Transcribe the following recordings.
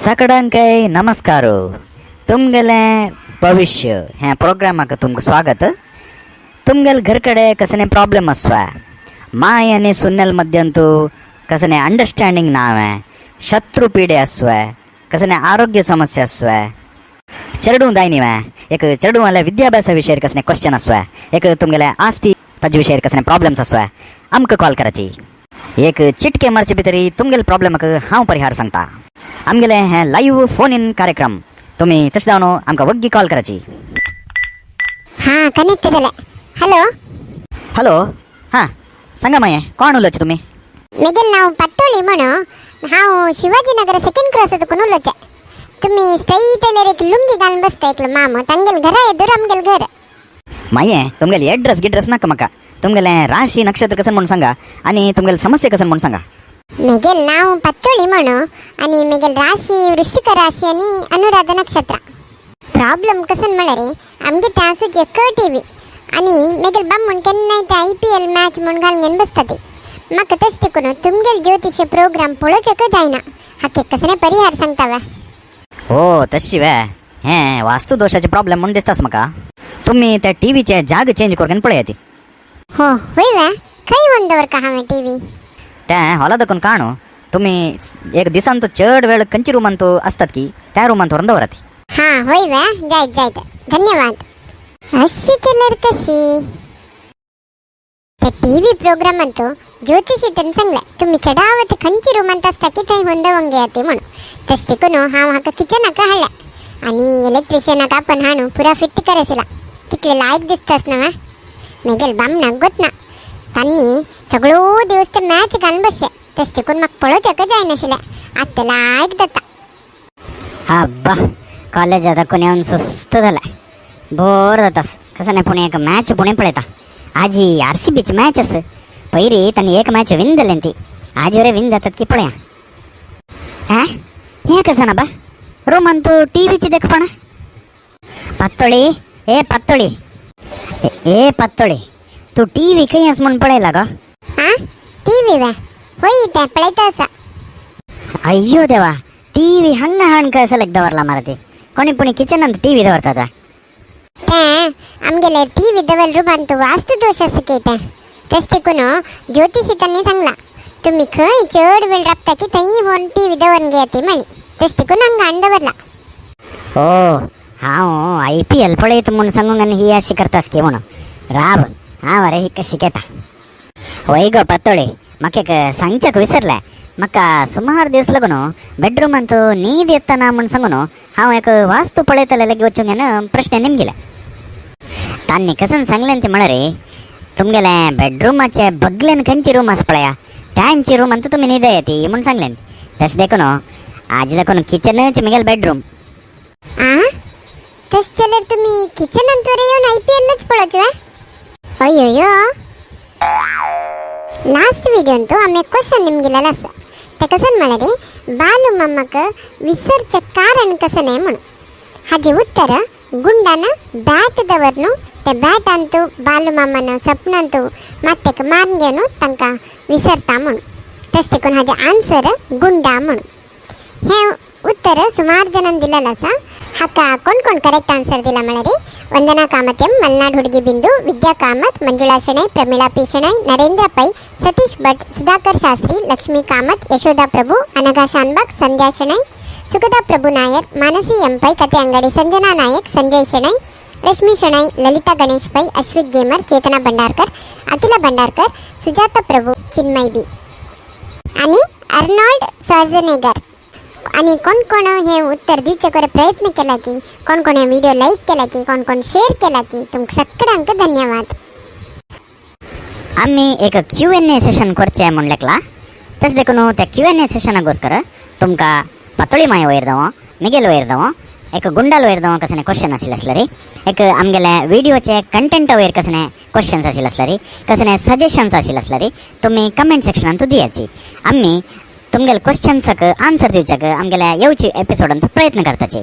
सगळ्यांकै नमस्कार. तुमगेले भविष्य ह्या प्रोग्रामाक तुमकां स्वागत. तुमगेल घर कಡೆ कसने प्रॉब्लम असवा माय आणि सुन्नल मध्यंतू कसने अंडरस्टँडिंग नावे शत्रु पीडे असवा कसने आरोग्य समस्या असवा चरडू दायनीवे एक चरडू वाले विद्याभ्यासा विषय कसने क्वेश्चन असवा एक तुमगेले आस्ती तज विषय कसने प्रॉब्लम्स असवा आमकां कॉल करायची. एक चिटके मारचे भितरी तुमगेल प्रॉब्लमक हांव परिहार सांगता. आमगेले हे लाईव्ह फोन इन कार्यक्रम तुम्ही तशें जावन आमकां वग्गी कॉल करायची. हां कनेक्ट झाले. हॅलो हॅलो हां सांगा माये कोण उलयता तुम्ही? मेगेल नाव पत्तोळी म्हणून हांव शिवाजीनगर सेकंड क्रॉस वचून उलयचे. तुम्ही स्ट्रेट आयल्यार एक लुंगी घालून बसता एकलो माम तांगेल घरा येदूर आमगेल घर. माये तुमगेले एड्रेस गिड्रेस नाका म्हाका. तुमगेले राशी नक्षत्र कसं म्हणून सांगा आणि तुमगेले समस्या कसं म्हणून सांगा. मेगेल नाव पत्तोळी म्हणून आणि मेगेल राशी वृश्चिक राशी आणि अनुराधा नक्षत्र. प्रॉब्लेम कसं म्हणा रे आमगे त्या सुचे क टीव्ही आणि मेगेल बामण केन्नाय ते IPL मॅच म्हणून घालून बसता ते म्हाका तशें करून तुमगेल ज्योतिष प्रोग्राम पळोवचेक जायना. हाके कसने परिहार सांगता. हो तशी वे हे वास्तू दोषाचे प्रॉब्लेम म्हणून दिसतास म्हाका. तुम्ही त्या टीव्हीचे जाग चेंज करून पळया ती. हो होय वे खंय व्हरून दवरका हांवें टीव्ही. त्या हॉला दाखवून काणू तुम्ही एक दिसान तो चड वेळ खंयची रुमान तो असतात की त्या रुमान व्हरून दवरा ती. हां होय वे जायत जायत धन्यवाद. अशी केल्यार कशी त्या टीव्ही प्रोग्रामान तो ज्योतिषी त्यांनी सांगले तुम्ही चढावत खंयची रुमांत असता की थंय व्हरून दवंक येते म्हणून. तशें करून हांव हाका किचनाक हाडलें आणि इलेक्ट्रिशियनाक आपण हाडून पुरा फिट करायला. कितले लायक दिसतास ना मेगेल बामणाक गोत ना तांणी सगळो दिवस ते मॅच घालून बसचे तशें करून म्हाका पळोवचेक जायनाशिल्लें. आतां ते लायक जाता. अब्बा कॉलेजात दाखवून येऊन सुस्त झालाय. बोर जातास कसं नाही. पुणे एक मॅच पुणे पळयता. आजी RCBची मॅच आस पयरी तांणी एक मॅच विन जालें ती आज वरे विन जातात की पळया. हे कसं ना बा रोमान तू टीव्हीची देख पण पातोळी ए पातोळी ए पातोळी तू टीव्ही खंय आस म्हणून पळयला ग. हां टीव्ही वे होय ते पळयता आसा. अय्यो देवा टीव्ही हंग हाण कसं लेक दवरला मरा ती कोणी पुणे किचनात टीव्ही दवरतात. ते आमगेले टीव्ही दवल रुमान तो वास्तू दोष आसा की ते तशें करून ज्योतिषी त्यांनी सांगला तुम्ही खंय चड वेळ राबता की थंय व्हरून टीव्ही दवरून घेयाती म्हणी. तशें करून हांगा हाडून दवरला. ओ हांव IPL पळयता म्हणून सांगूंक आनी ही अशी करतास की म्हणून राब हांव रे ही कशी घेता. वय गो पातोळी म्हाका एक सांगच्याक विसरलें. म्हाका सुमार दीस लागून बेडरूमांत न्हीद येतना म्हूण सांगून हांव एक वास्तू पळयतले लेगी वचून घेवन प्रश्न निमगेले. तांणी कसन सांगलें ते म्हळ्यार रे तुमगेले बेडरूमाचे बगलेन खंयची रूम आसा पळया त्यांची रूमांत तुमी न्हीद येती म्हूण सांगलें. तशें देखून आज देखून किचनच म्हगेल बेडरूम. तशें जाल्यार तुमी किचनांत वर येवन IPLच पळोवचे. अय्यो लास्ट व्हिडिओन तो आमी एक क्वेश्चन निमगेलेलो आसा ते कसं म्हळ्यार रे बालू मामाक विसरचे कारण कसं नाही म्हणून. हाजे उत्तर गुंडान बॅट दवरन ते बॅटान तूं बालू मामान सपनान तूं मातेक मारून घेवन तांकां विसरता म्हणून. तशें करून हाजे आन्सर गुंडा म्हणून. हे उत्तर सुमार जणांनी दिलेलं आसा. हाका कोण कोण करेक्ट आन्सर दिला म्हळ्यार वंदना कामत मल्नाड हुडगी बिंदू विद्या कामत मंजुळा शणै प्रमिळा पी शणै नरेंद्र पै सतीश भट सुधाकर शास्त्री लक्ष्मी कामत यशोदा प्रभू अनघा शानबाग संध्या शणै सुगदा प्रभू नायर मानसी एम पै कते अंगडी संजना नायक संजय शणै रश्मी शणै ललिता गणेश पै अश्विक गेमर चेतना भंडारकर अखिला भंडारकर सुजाता प्रभू चिन्मय बी आणि अर्नॉल्ड श्वार्झनेगर. आणि कोण कोण हे उत्तर दिवचे करे प्रयत्न केला की कोण कोण हे व्हिडिओ लाईक केला की कोण कोण शेअर केला की तुमकां सगळ्यांक धन्यवाद. आम्ही एक Q&A सेशन करचे म्हणून लेखला. तशें देखून त्या Q&A सेशनाकोस्कर तुमकां पातोळी माय वयर दवो मिगेल वयर दवो एक गुंडाल वयर दवो कसने क्वेश्चन आशिल्ले आसले रे. एक आमगेले व्हिडिओचे कंटेंट वयर कसने क्वेश्चन्स आशिल्ले आसले रे कसने सजेशन्स आशिल्ले आसले रे तुमी कमेंट सेक्शनांत दियाची. आम्ही तुमगेले क्वेश्चन्साक आन्सर दिवच्याक आमगेल्या येवची एपिसोडांत प्रयत्न करताचे.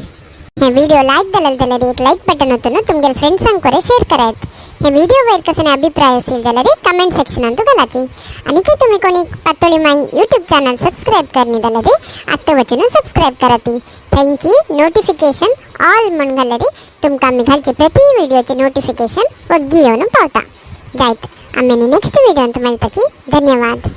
हे व्हिडिओ लाईक जाल्यार एक लाईक बटन होतं ना तुमच्या फ्रेंड्सांक करे शेअर करायत. हे व्हिडिओ वयर कसं अभिप्राय असेल जाल्यार कमेंट सेक्शनात घालाची. आणि की तुम्ही कोणी पातोळी माई यूट्यूब चॅनल सबस्क्राईब करणे जाल्यार आत्ता वचून सबस्क्राईब कराती. थँक्यू. नोटिफिकेशन ऑल म्हणून घाल्यार तुमकां आमी घालचे प्रति व्हिडिओचे नोटिफिकेशन वग्गी येवन पावता. जायत आम्ही नेक्स्ट व्हिडिओत मेळटाची. धन्यवाद.